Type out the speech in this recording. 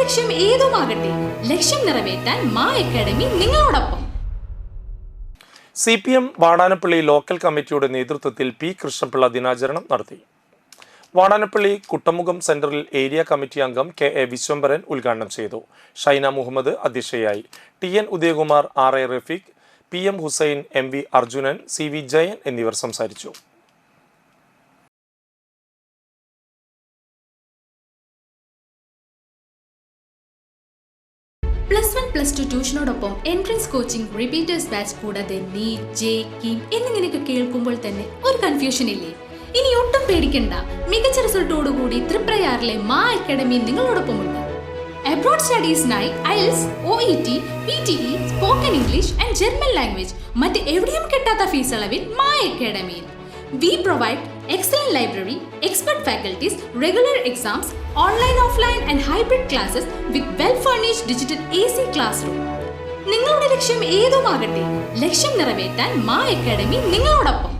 ലക്ഷ്യം ഏതുമാകട്ടെ, ലക്ഷ്യം നിറവേറ്റാൻ മാ അക്കാഡമി നിങ്ങളോടൊപ്പം. CPM വാടാനപ്പള്ളി ലോക്കൽ കമ്മിറ്റിയുടെ നേതൃത്വത്തിൽ പി കൃഷ്ണപിള്ള ദിനാചരണം നടത്തി. വാടാനപ്പള്ളി കുട്ടമുഖം സെന്ററിൽ ഏരിയ കമ്മിറ്റി അംഗം KA വിശ്വംഭരൻ ഉദ്ഘാടനം ചെയ്തു. ഷൈന മുഹമ്മദ് അധ്യക്ഷയായി. TN Udayakumar, RA Rafeeq, PM Hussain, MV Arjunan, CV Jayan എന്നിവർ സംസാരിച്ചു. +1, +2 ട്യൂഷനോടൊപ്പം എൻട്രൻസ് കോച്ചിങ്, റിപ്പീറ്റേഴ്സ് ബാച്ച് കൂടാതെ NEET, JEE എന്നിങ്ങനെയൊക്കെ കേൾക്കുമ്പോൾ തന്നെ ഒരു കൺഫ്യൂഷൻ ഇല്ലേ? ഇനി ഒട്ടും പേടിക്കണ്ട. മികച്ച റിസൾട്ടോടുകൂടി തൃപ്രയാറിലെ മാ അക്കാഡമി നിങ്ങളോടൊപ്പമുണ്ട്. അബ്രോഡ് സ്റ്റഡീസിനായി IELTS, OET, PTE, spoken English and German language മറ്റ് എവിടെയും കിട്ടാത്ത ഫീസ് അളവിൽ മാ അക്കാഡമിയിൽ. We provide excellent library, expert faculties, regular exams, online, offline and hybrid classes with well-furnished digital AC classroom. നിങ്ങളുടെ ലക്ഷ്യം ഏതുമാകട്ടെ, ലക്ഷ്യം നിറവേറ്റാൻ മാ അക്കാഡമി നിങ്ങളോടൊപ്പം.